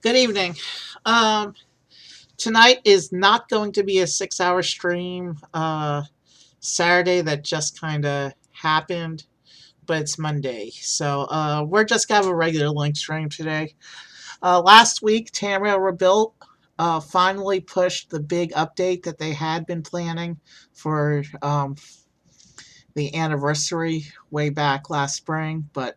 Good evening. Um, Tonight is not going to be a 6-hour stream. Saturday that just kind of happened, but it's Monday, so we're just gonna have a regular link stream today. Last week, Tamriel Rebuilt finally pushed the big update that they had been planning for the anniversary way back last spring, but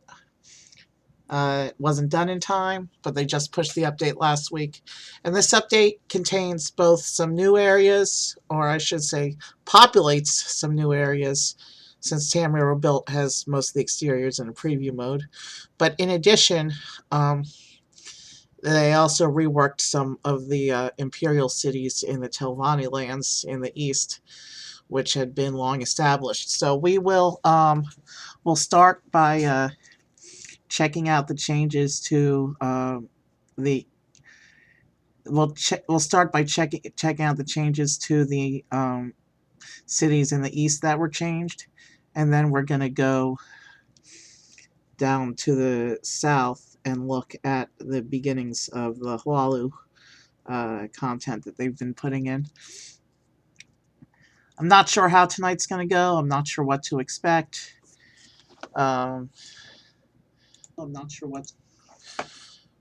it wasn't done in time, but they just pushed the update last week. And this update contains both some new areas, or I should say, populates some new areas, since Tamriel Rebuilt has most of the exteriors in a preview mode. But in addition, they also reworked some of the imperial cities in the Telvanni lands in the east, which had been long established. So we'll start by checking out the changes to the we'll start by checking out the changes to the cities in the east that were changed, and then we're going to go down to the south and look at the beginnings of the Hualu content that they've been putting in. I'm not sure how tonight's going to go. I'm not sure what to expect. I'm not sure what.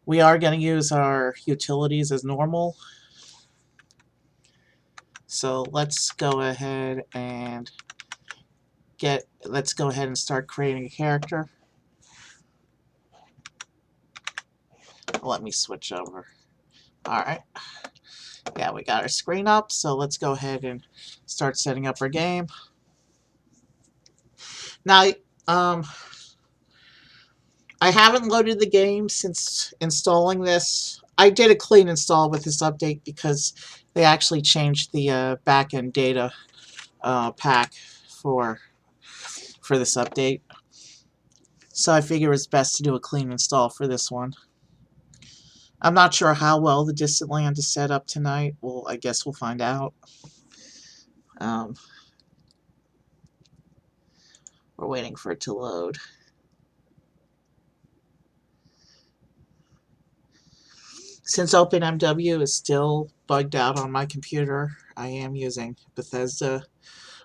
We are going to use our utilities as normal. So let's go ahead and start creating a character. Let me switch over. Alright. Yeah, we got our screen up, so let's go ahead and start setting up our game. Now, I haven't loaded the game since installing this. I did a clean install with this update because they actually changed the backend data pack for this update. So I figure it's best to do a clean install for this one. I'm not sure how well the distant land is set up tonight. Well, I guess we'll find out. We're waiting for it to load. Since OpenMW is still bugged out on my computer, I am using Bethesda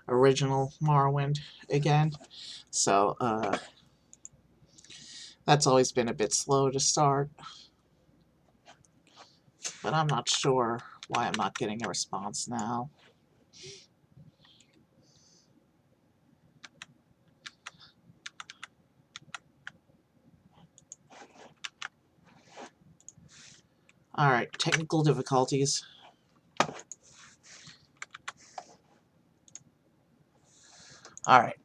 original Morrowind again. So that's always been a bit slow to start. But I'm not sure why I'm not getting a response now. Alright, technical difficulties. Alright,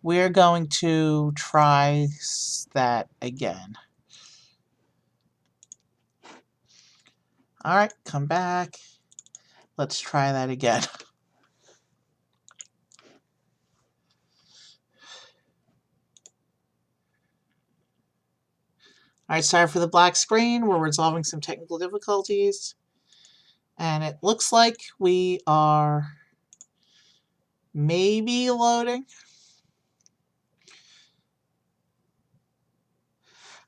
we're going to try that again. Alright, come back. Let's try that again. Alright, sorry for the black screen. We're resolving some technical difficulties. And it looks like we are maybe loading.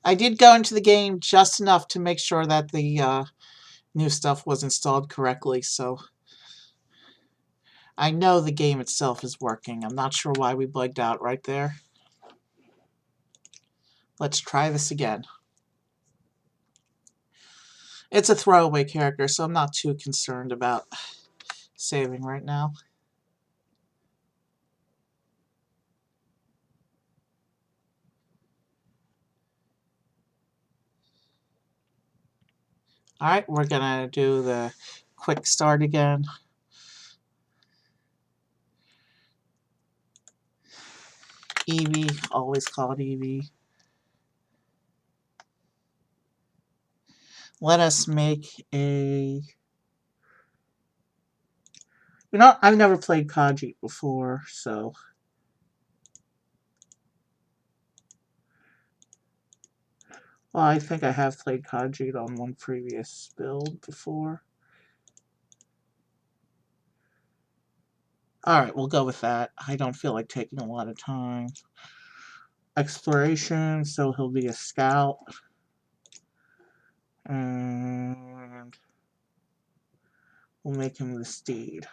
I did go into the game just enough to make sure that the new stuff was installed correctly, so I know the game itself is working. I'm not sure why we bugged out right there. Let's try this again. It's a throwaway character, so I'm not too concerned about saving right now. Alright, we're gonna do the quick start again. Evie, always called Evie. Let us make a... You know, I've never played Khajiit before, so... Well, I think I have played Khajiit on one previous build before. Alright, we'll go with that. I don't feel like taking a lot of time. exploration, so he'll be a scout. And we'll make him the steed.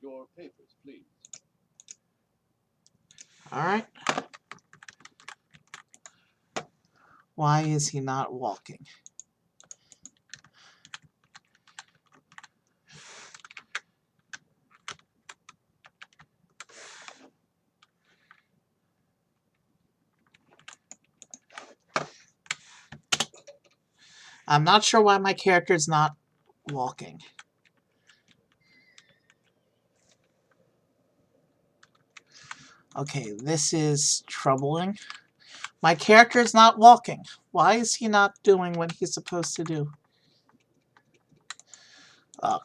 Your papers, please. All right. Why is he not walking? I'm not sure why my character's not walking. Okay, this is troubling. My character is not walking. Why is he not doing what he's supposed to do? Oh,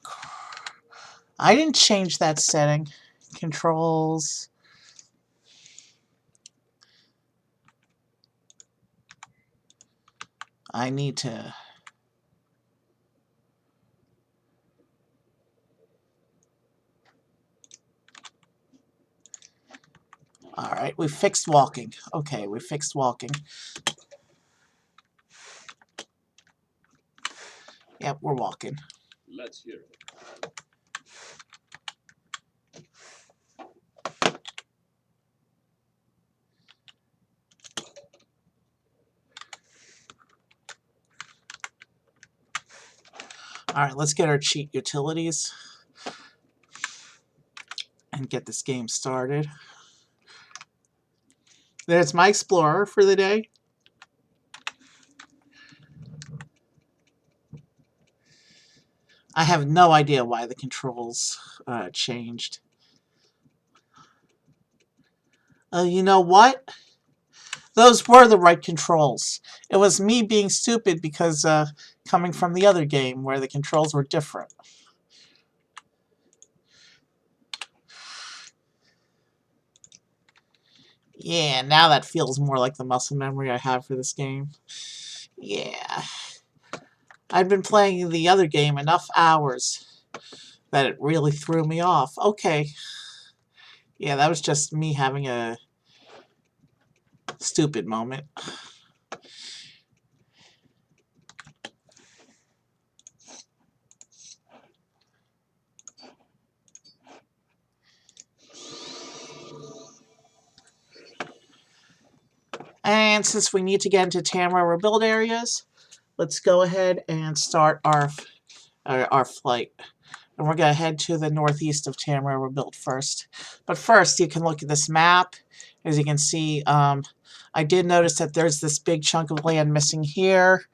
I didn't change that setting. Controls. I need to... Alright, we fixed walking. Okay, we fixed walking. Yep, we're walking. Let's hear it. Alright, let's get our cheat utilities and get this game started. There's my explorer for the day. I have no idea why the controls changed. You know what? Those were the right controls. It was me being stupid because coming from the other game where the controls were different. Yeah, now that feels more like the muscle memory I have for this game. Yeah. I've been playing the other game enough hours that it really threw me off. Okay. Yeah, that was just me having a stupid moment. And since we need to get into Tamriel Rebuilt areas, let's go ahead and start our flight. And we're going to head to the northeast of Tamriel Rebuilt first. But first, you can look at this map. As you can see, I did notice that there's this big chunk of land missing here.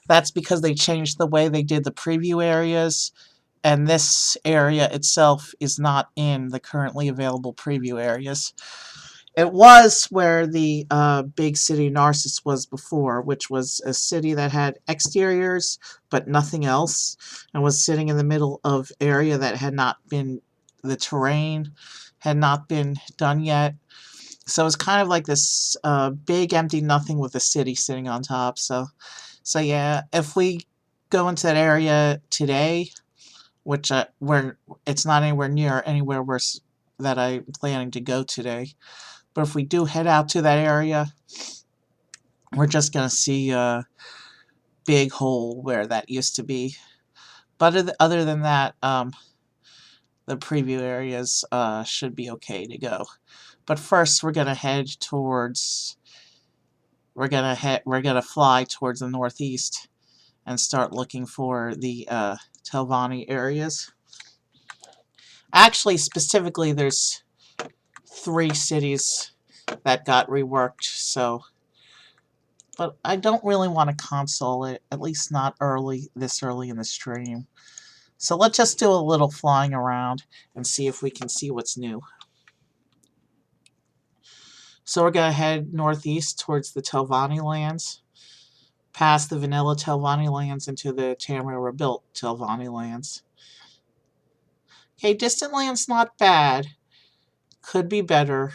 That's because they changed the way they did the preview areas. And this area itself is not in the currently available preview areas. It was where the big city Narcissus was before, which was a city that had exteriors but nothing else, and was sitting in the middle of area that had not been, the terrain had not been done yet. So it's kind of like this big empty nothing with a city sitting on top. So yeah, if we go into that area today, which where it's not anywhere near anywhere that I'm planning to go today. But if we do head out to that area, we're just going to see a big hole where that used to be. But other than that, the preview areas should be okay to go. But first, we're going to head towards... We're gonna fly towards the northeast and start looking for the Telvanni areas. Actually, specifically, there's 3 cities that got reworked, so... But I don't really want to console it, at least not this early in the stream. So let's just do a little flying around and see if we can see what's new. So we're going to head northeast towards the Telvanni lands, past the vanilla Telvanni lands into the Tamriel Rebuilt Telvanni lands. Okay, distant land's not bad. Could be better,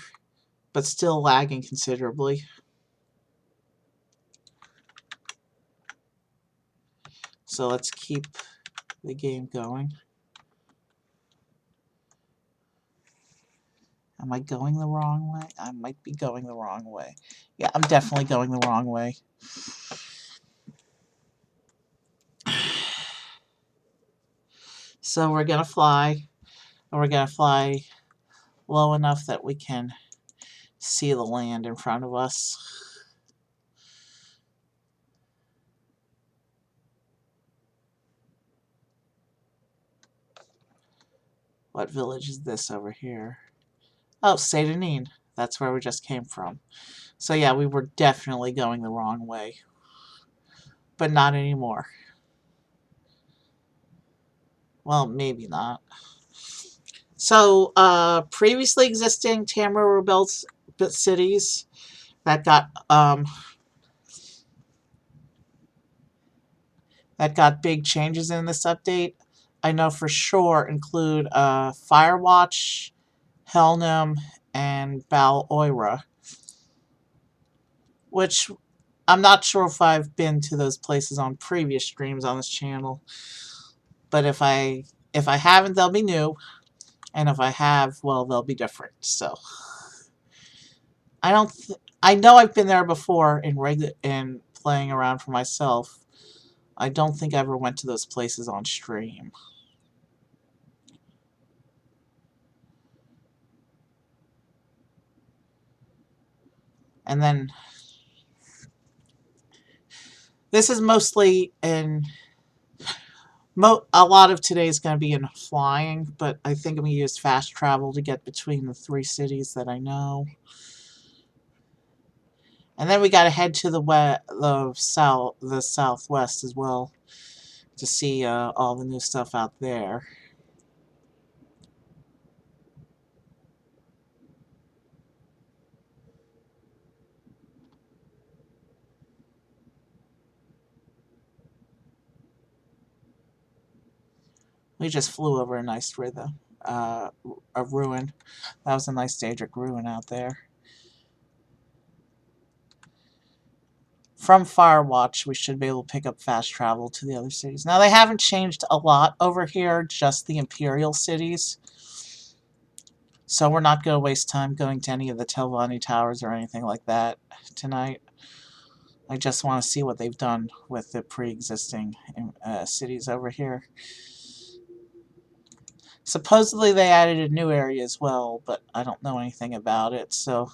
but still lagging considerably. So let's keep the game going. Am I going the wrong way? I might be going the wrong way. Yeah, I'm definitely going the wrong way. So we're going to fly, and we're going to fly low enough that we can see the land in front of us. What village is this over here? Oh, Satanin. That's where we just came from. So yeah, we were definitely going the wrong way. But not anymore. Well, maybe not. So, previously existing Tamriel Rebuilt cities that got big changes in this update, I know for sure include Firewatch, Helnum, and Bal Oira, which I'm not sure if I've been to those places on previous streams on this channel, but if I haven't, they'll be new, and if I have, well, they'll be different. So I know I've been there before in playing around for myself. I don't think I ever went to those places on stream. And then this is mostly in a lot of today is going to be in flying, but I think I'm going to use fast travel to get between the 3 cities that I know. And then we got to head to the southwest as well to see all the new stuff out there. We just flew over a nice rhythm, a ruin. That was a nice Daedric ruin out there. From Firewatch, we should be able to pick up fast travel to the other cities. Now, they haven't changed a lot over here, just the Imperial cities. So we're not going to waste time going to any of the Telvanni Towers or anything like that tonight. I just want to see what they've done with the pre-existing cities over here. Supposedly they added a new area as well, but I don't know anything about it, so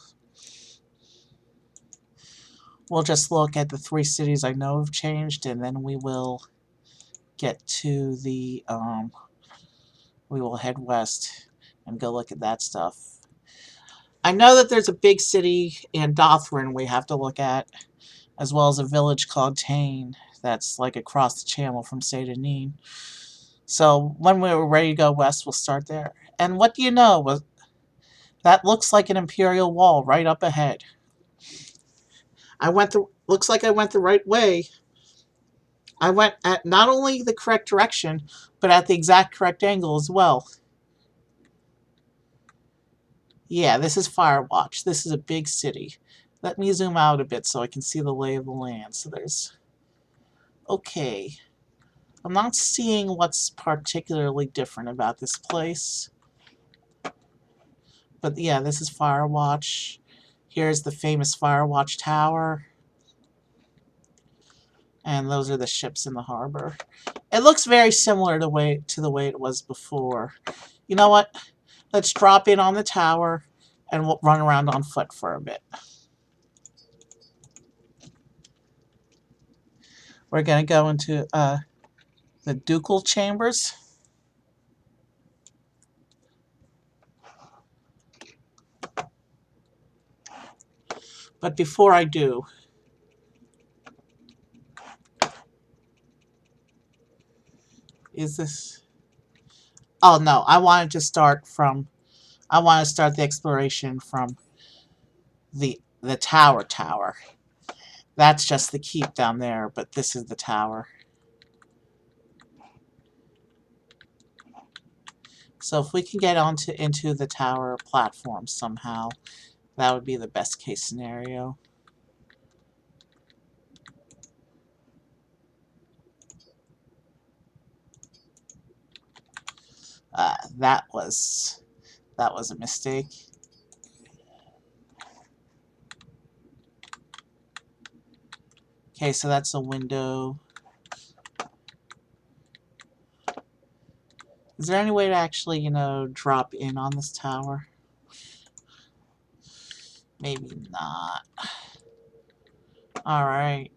we'll just look at the 3 cities I know have changed, and then we will get to the, we will head west and go look at that stuff. I know that there's a big city in Dothrin we have to look at, as well as a village called Tain that's like across the channel from Satanin. So when we're ready to go west, we'll start there. And what do you know? That looks like an Imperial wall right up ahead. Looks like I went the right way. I went at not only the correct direction, but at the exact correct angle as well. Yeah, this is Firewatch. This is a big city. Let me zoom out a bit so I can see the lay of the land. So there's... Okay. I'm not seeing what's particularly different about this place. But yeah, this is Firewatch. Here's the famous Firewatch Tower. And those are the ships in the harbor. It looks very similar to the way it was before. You know what? Let's drop in on the tower and we'll run around on foot for a bit. We're going to go into the ducal chambers. But before I do, is this... Oh no, I wanted to start the exploration from the tower. That's just the keep down there, but this is the tower. So if we can get into the tower platform somehow, that would be the best case scenario. That was a mistake. Okay, so that's a window. Is there any way to actually, drop in on this tower? Maybe not. Alright.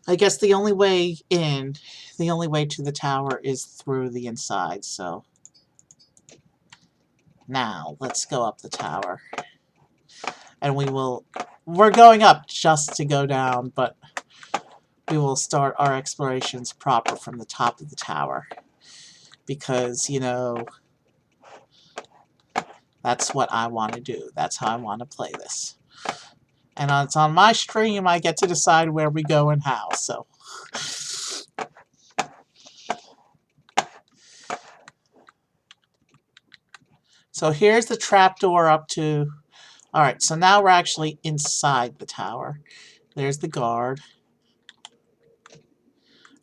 I guess the only way to the tower is through the inside, so. Now, let's go up the tower. And we're going up just to go down, but we will start our explorations proper from the top of the tower. Because, that's what I want to do. That's how I want to play this. And it's on my stream, I get to decide where we go and how, so. So here's the trapdoor up to... Alright, so now we're actually inside the tower. There's the guard.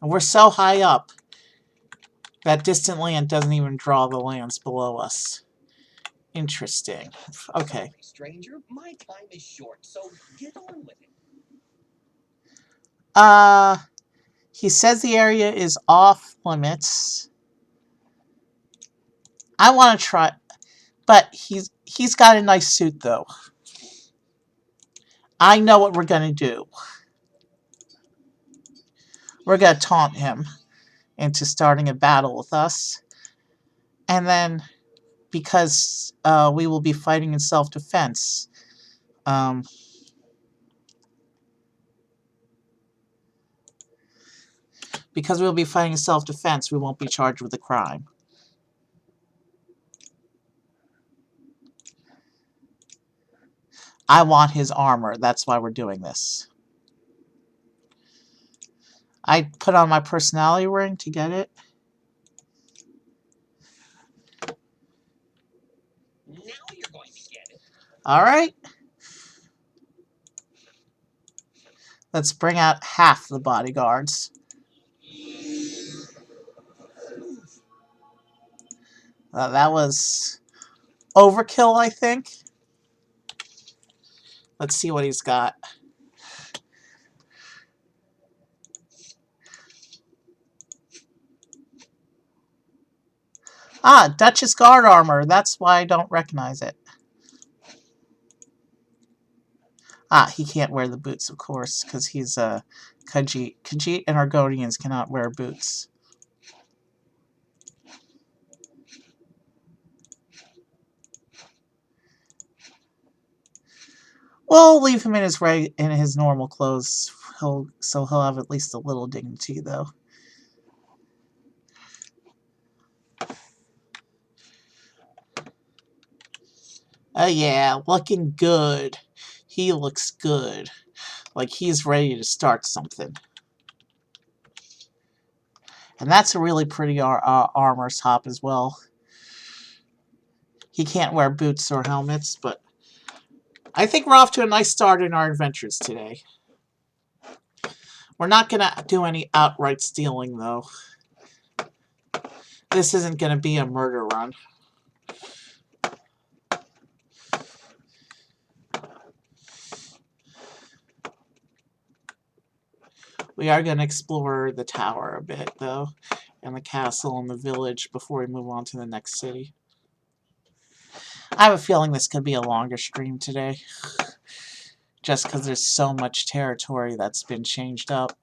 And we're so high up that distant land doesn't even draw the lands below us. Interesting. Okay. Sorry, stranger, my time is short, so get on with it. He says the area is off limits. I want to try, but he's got a nice suit though. I know what we're gonna do. We're gonna taunt him into starting a battle with us, and then because we will be fighting in self-defense. Because we'll be fighting in self-defense, we won't be charged with a crime. I want his armor. That's why we're doing this. I put on my personality ring to get it. Now you're going to get it. Alright. Let's bring out half the bodyguards. That was overkill, I think. Let's see what he's got. Ah, Duchess Guard armor. That's why I don't recognize it. Ah, he can't wear the boots, of course, because he's a Khajiit. Khajiit and Argonians cannot wear boots. We'll leave him in his normal clothes. So he'll have at least a little dignity, though. Oh yeah, looking good. He looks good. Like he's ready to start something. And that's a really pretty armor top as well. He can't wear boots or helmets, but I think we're off to a nice start in our adventures today. We're not going to do any outright stealing, though. This isn't going to be a murder run. We are going to explore the tower a bit, though, and the castle and the village before we move on to the next city. I have a feeling this could be a longer stream today, just because there's so much territory that's been changed up.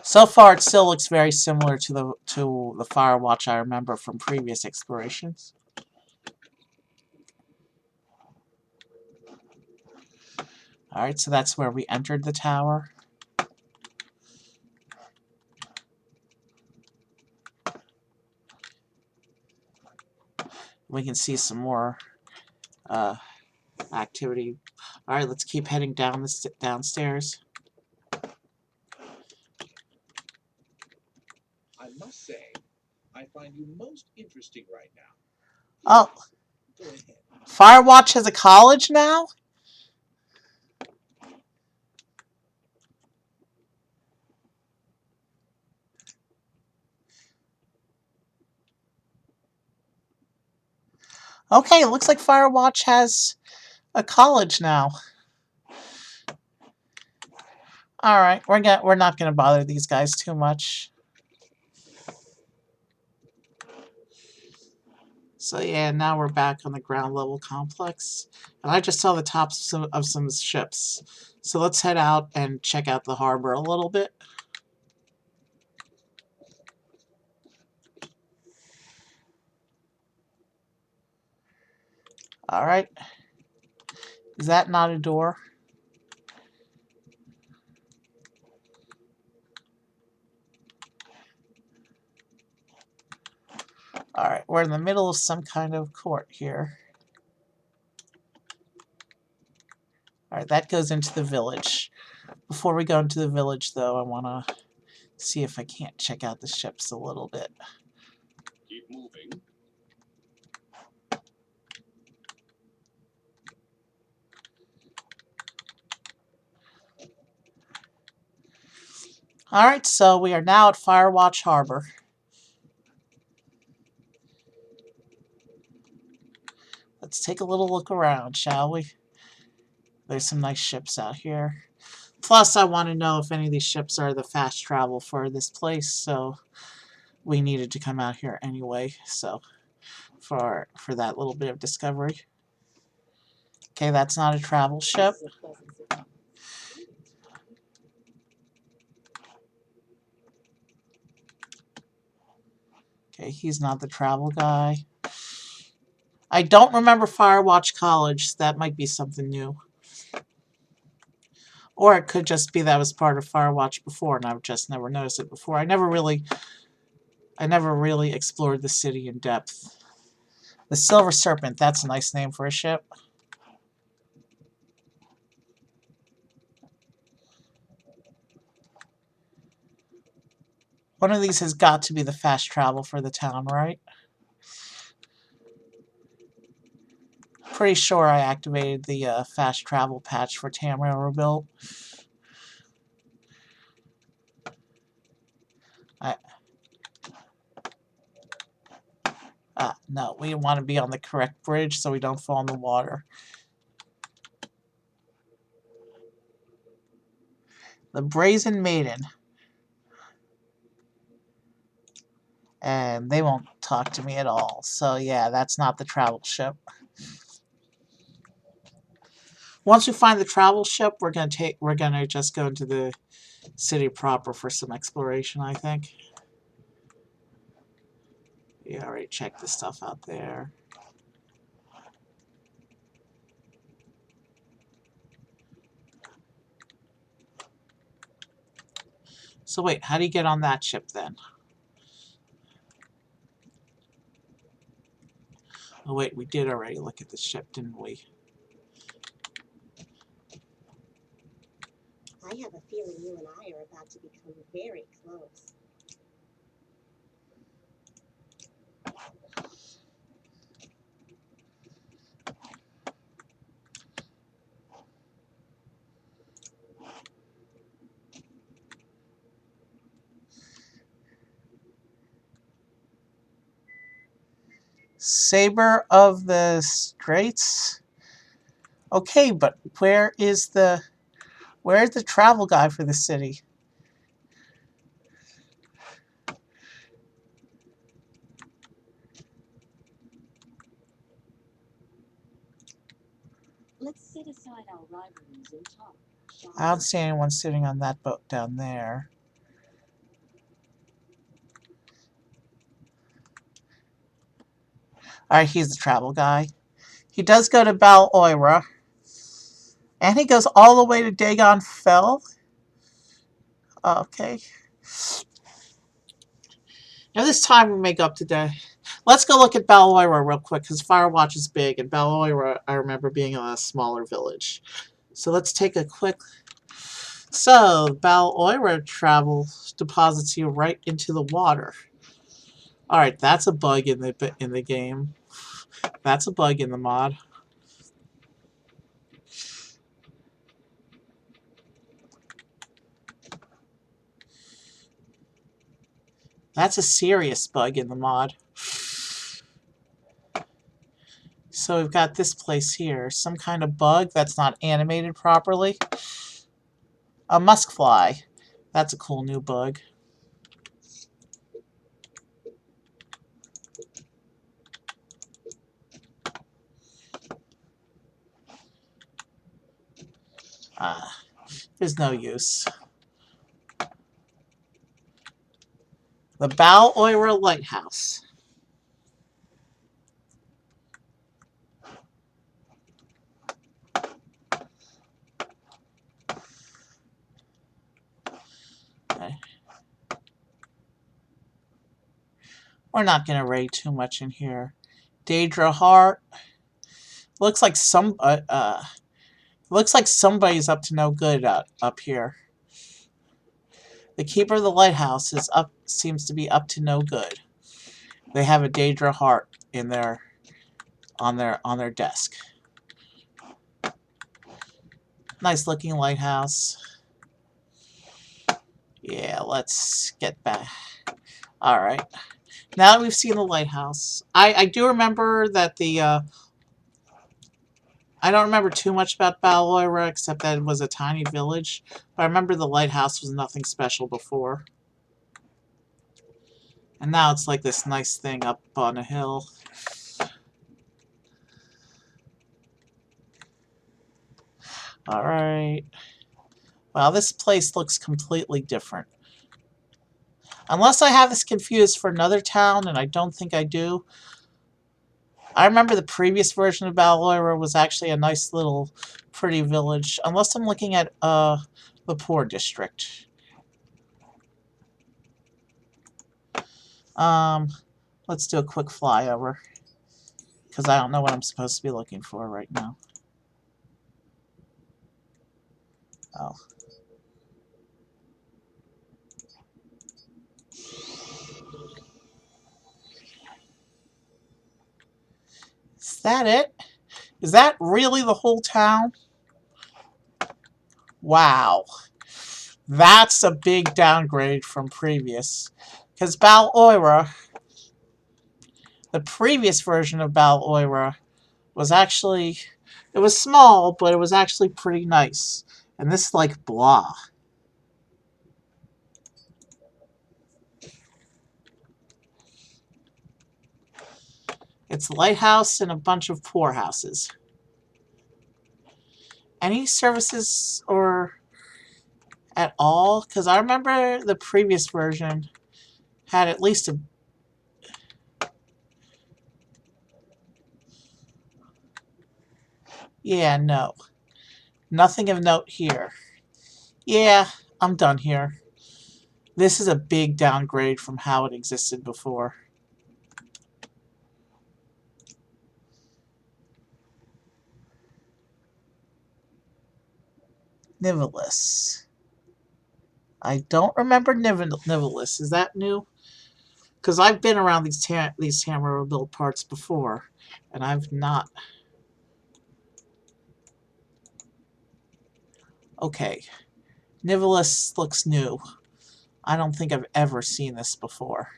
So far, it still looks very similar to the Firewatch I remember from previous explorations. Alright, so that's where we entered the tower. We can see some more activity. Alright, let's keep heading down downstairs. I must say, I find you most interesting right now. Oh, Go ahead. Firewatch has a college now? Okay, it looks like Firewatch has a college now. Alright, we're not gonna bother these guys too much. So yeah, now we're back on the ground level complex. And I just saw the tops of some ships. So let's head out and check out the harbor a little bit. Alright. Is that not a door? Alright, we're in the middle of some kind of court here. Alright, that goes into the village. Before we go into the village, though, I want to see if I can't check out the ships a little bit. Keep moving. Alright, so we are now at Firewatch Harbor. Let's take a little look around, shall we? There's some nice ships out here. Plus, I want to know if any of these ships are the fast travel for this place, so we needed to come out here anyway, so for that little bit of discovery. Okay, that's not a travel ship. Okay, he's not the travel guy. I don't remember Firewatch College. That might be something new. Or it could just be that was part of Firewatch before, and I've just never noticed it before. I never really explored the city in depth. The Silver Serpent, that's a nice name for a ship. One of these has got to be the fast travel for the town, right? Pretty sure I activated the fast travel patch for Tamriel Rebuilt. No, we want to be on the correct bridge so we don't fall in the water. The Brazen Maiden. And they won't talk to me at all. So yeah, that's not the travel ship. Once we find the travel ship, we're gonna just go into the city proper for some exploration, I think. We already checked the stuff out there. So wait, how do you get on that ship then? Oh wait, we did already look at the ship, didn't we? I have a feeling you and I are about to become very close. Saber of the Straits? Okay, but where is the travel guide for the city? Let's set aside our rivalries and talk. I don't see anyone sitting on that boat down there. Alright, he's the travel guy. He does go to Bal Oira. And he goes all the way to Dagon Fell. Okay. Now this time we may go up to the... Let's go look at Bal Oira real quick, because Firewatch is big, and Bal Oira, I remember being a smaller village. So let's take a quick... So, Bal Oira travel deposits you right into the water. Alright, that's a bug in the game. That's a bug in the mod. That's a serious bug in the mod. So we've got this place here. Some kind of bug that's not animated properly. A musk fly. That's a cool new bug. There's no use. The Bal Oira Lighthouse. Okay. We're not going to raid too much in here. Daedra Heart. Looks like somebody's up to no good up here. The keeper of the lighthouse seems to be up to no good. They have a Daedra Heart in their on their desk. Nice looking lighthouse. Yeah, let's get back. All right. Now that we've seen the lighthouse, I do remember that the I don't remember too much about Bal Oira except that it was a tiny village. But I remember the lighthouse was nothing special before. And now it's like this nice thing up on a hill. Alright. Well, this place looks completely different. Unless I have this confused for another town, and I don't think I do. I remember the previous version of Bal Oira was actually a nice little pretty village. Unless I'm looking at the poor district. Let's do a quick flyover. Because I don't know what I'm supposed to be looking for right now. Oh. Is that it? Is that really the whole town? Wow. That's a big downgrade from previous. Because Bal Oira, the previous version of Bal Oira, was actually, it was small, but it was actually pretty nice. And this is like blah. It's a lighthouse and a bunch of poorhouses. Any services or at all? Because I remember the previous version had at least a... Yeah, no. Nothing of note here. Yeah, I'm done here. This is a big downgrade from how it existed before. Nivalis. I don't remember Nivalis. Is that new? Because I've been around these Tamriel Rebuilt parts before, and I've not. Okay. Nivalis looks new. I don't think I've ever seen this before.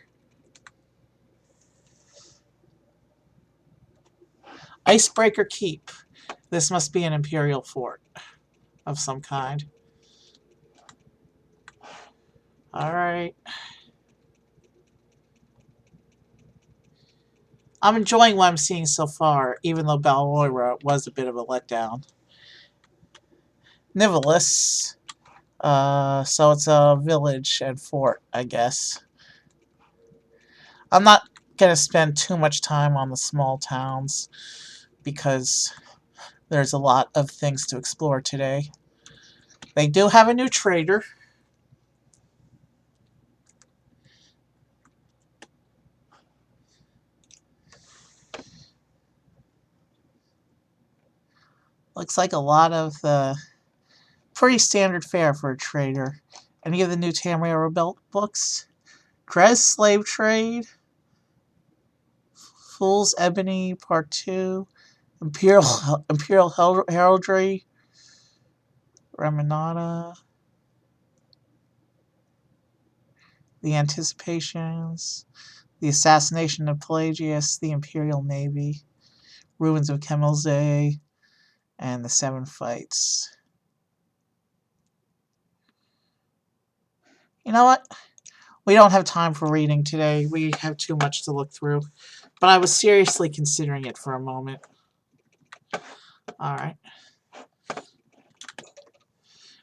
Icebreaker Keep. This must be an Imperial fort of some kind. Alright. I'm enjoying what I'm seeing so far, even though Bal Oira was a bit of a letdown. Nivalis. So it's a village and fort, I guess. I'm not going to spend too much time on the small towns because there's a lot of things to explore today. They do have a new trader. Looks like a lot of the pretty standard fare for a trader. Any of the new Tamriel Rebuilt books? Dres Slave Trade, Fool's Ebony Part 2, Imperial Heraldry, Ramanata. The Anticipations, The Assassination of Pelagius, The Imperial Navy, Ruins of Kemmelze, and The Seven Fights. You know what? We don't have time for reading today. We have too much to look through. But I was seriously considering it for a moment. Alright.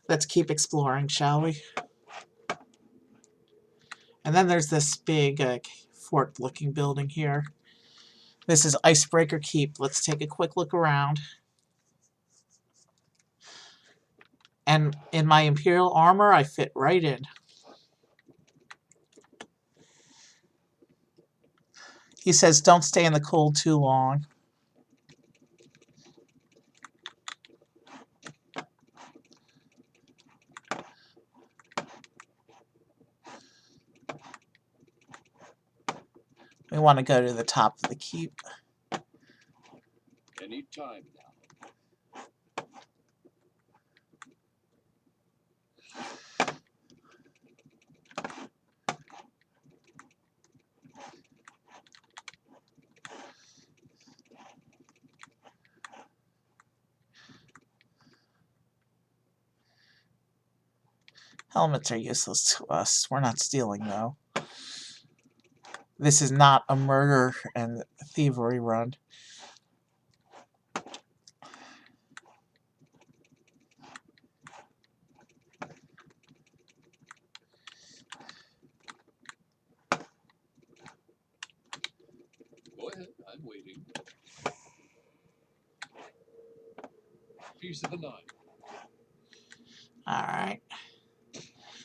Let's keep exploring, shall we? And then there's this big fort-looking building here. This is Icebreaker Keep. Let's take a quick look around. And in my Imperial armor, I fit right in. He says, don't stay in the cold too long. We want to go to the top of the keep. Any time now. Helmets are useless to us. We're not stealing, though. This is not a murder and thievery run. Go ahead, I'm waiting. Piece of the nine. Alright.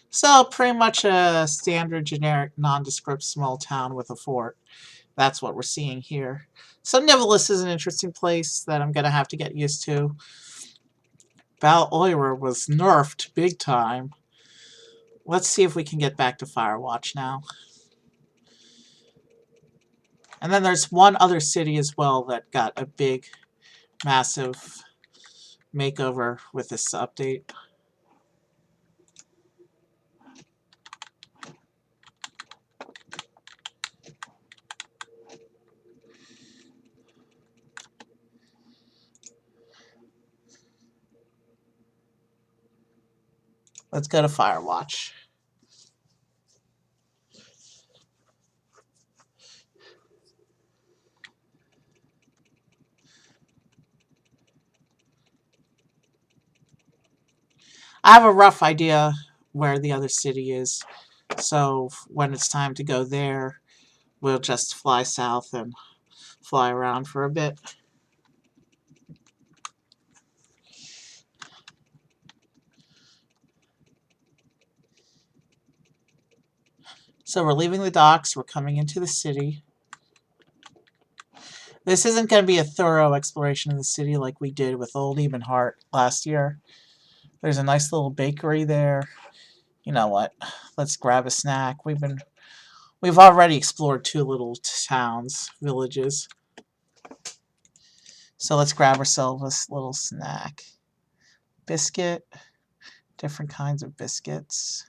So, pretty much a standard, generic, nondescript small town with a fort. That's what we're seeing here. So, Nivalis is an interesting place that I'm going to have to get used to. Val Oira was nerfed big time. Let's see if we can get back to Firewatch now. And then there's one other city as well that got a big, massive makeover with this update. Let's go to Firewatch. I have a rough idea where the other city is, so when it's time to go there, we'll just fly south and fly around for a bit. So we're leaving the docks, we're coming into the city. This isn't going to be a thorough exploration of the city like we did with Old Ebenhart last year. There's a nice little bakery there. You know what? Let's grab a snack. We've already explored two little towns, villages. So let's grab ourselves a little snack. Biscuit. Different kinds of biscuits.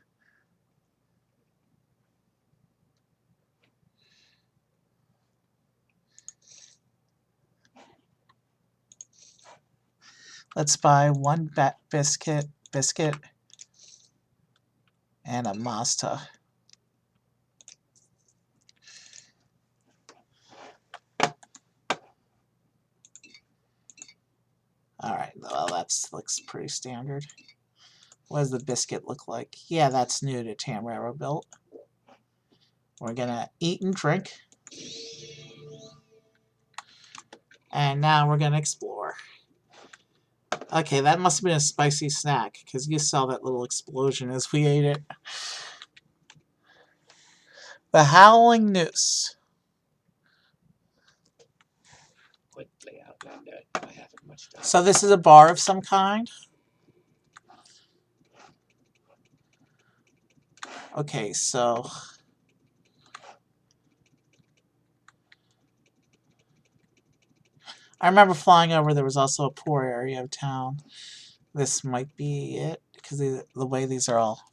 Let's buy one biscuit, and a Mazda. Alright, well that looks pretty standard. What does the biscuit look like? Yeah, that's new to Tamriel Rebuilt. We're gonna eat and drink. And now we're gonna explore. Okay, that must have been a spicy snack, because you saw that little explosion as we ate it. The Howling Noose. Quickly, Outlander. I haven't much time. So this is a bar of some kind? Okay, so... I remember flying over, there was also a poor area of town. This might be it, because the way these are all...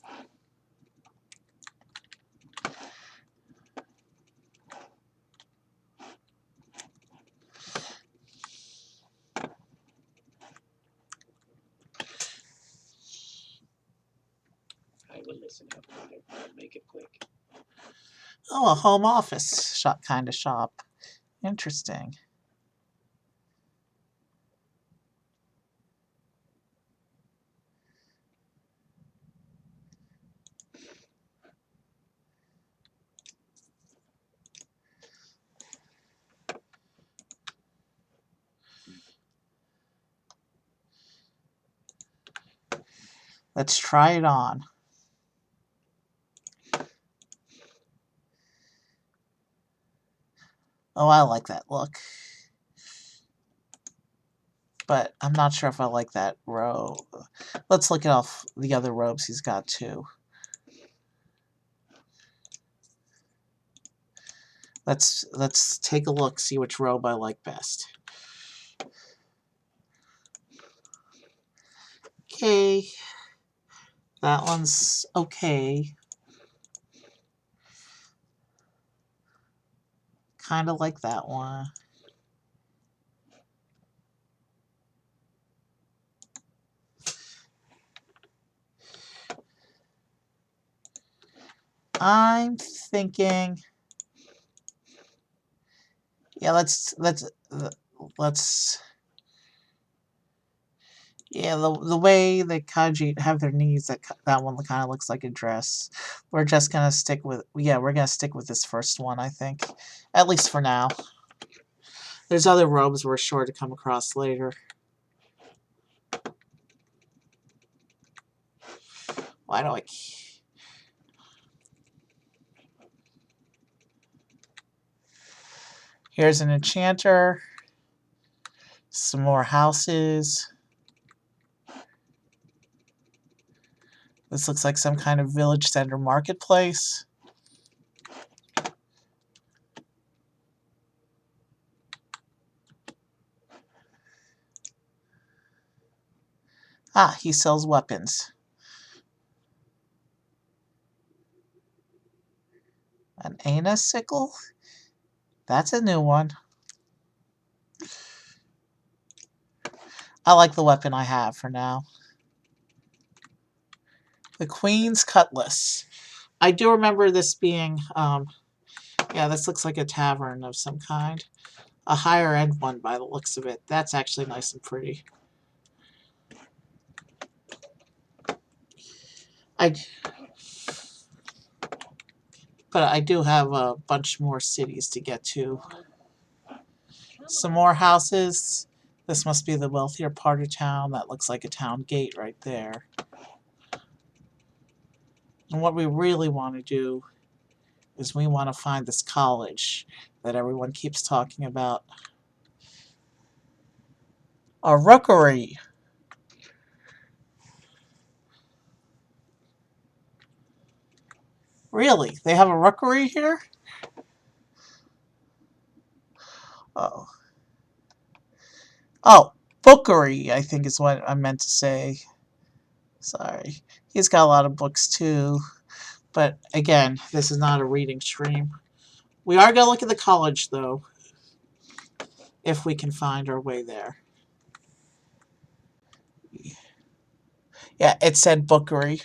listen up, brother. I'll make it quick. Oh, a home office shop kind of shop. Interesting. Let's try it on. Oh, I like that look. But I'm not sure if I like that robe. Let's look at all the other robes he's got too. Let's take a look, see which robe I like best. Okay. That one's okay. Kind of like that one. I'm thinking, yeah, let's yeah, the way the kanji have their knees, that one kind of looks like a dress. We're just gonna stick with, yeah, we're gonna stick with this first one, I think, at least for now. There's other robes we're sure to come across later. Why do I? Here's an enchanter. Some more houses. This looks like some kind of village center marketplace. Ah, he sells weapons. An Ana sickle? That's a new one. I like the weapon I have for now. The Queen's Cutlass. I do remember this being, yeah, this looks like a tavern of some kind. A higher end one by the looks of it. That's actually nice and pretty. But I do have a bunch more cities to get to. Some more houses. This must be the wealthier part of town. That looks like a town gate right there. And what we really want to do is we want to find this college that everyone keeps talking about. A rookery. Really? They have a rookery here? Oh. Oh, bookery, I think is what I meant to say. Sorry. He's got a lot of books too. But again, this is not a reading stream. We are going to look at the college, though, if we can find our way there. Yeah, it said bookery.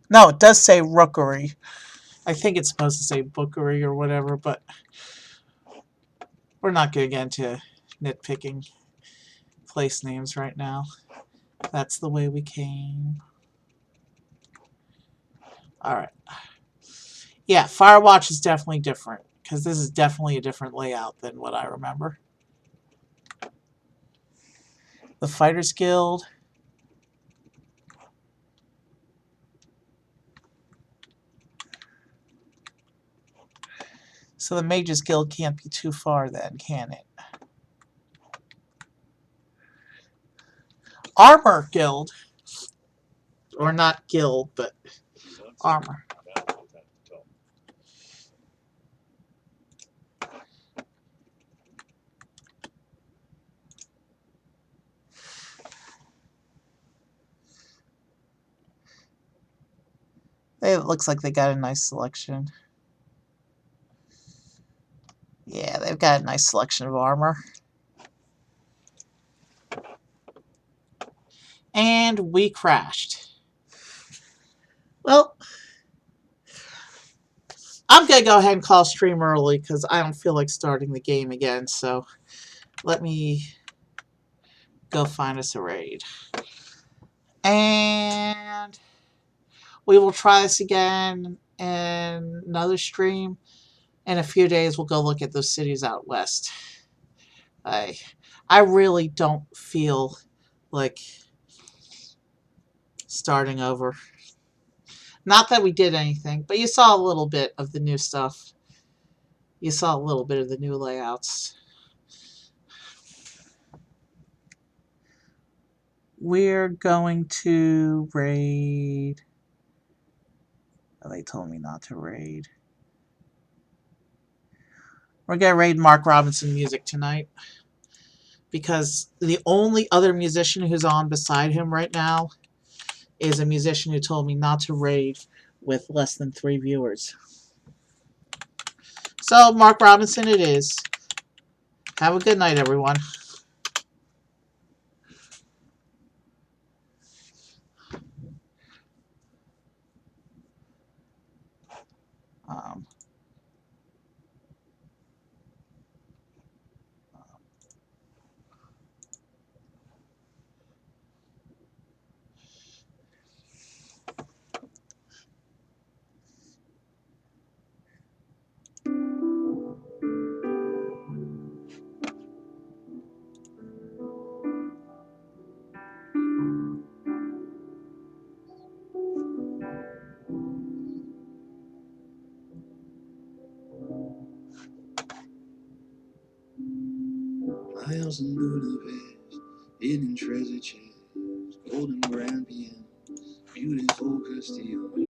No, it does say rookery. I think it's supposed to say bookery or whatever, but we're not going to get into nitpicking place names right now. That's the way we came. Alright. Yeah, Firewatch is definitely different, because this is definitely a different layout than what I remember. The Fighters Guild. So the Mages Guild can't be too far then, can it? Armor Guild. Or not guild, but armor. It looks like they got a nice selection. Yeah, they've got a nice selection of armor. And we crashed. Well, I'm gonna go ahead and call stream early because I don't feel like starting the game again. So let me go find us a raid. And we will try this again in another stream. In a few days, we'll go look at those cities out west. I, I really don't feel like starting over. Not that we did anything, but you saw a little bit of the new stuff. You saw a little bit of the new layouts. We're going to raid. Oh, they told me not to raid. We're going to raid Mark Robinson Music tonight. Because the only other musician who's on beside him right now is a musician who told me not to raid with less than 3 viewers. So, Mark Robinson it is. Have a good night, everyone. Um, Miles in Budapest, hidden treasure chests, golden grand piano, beautiful Castillo.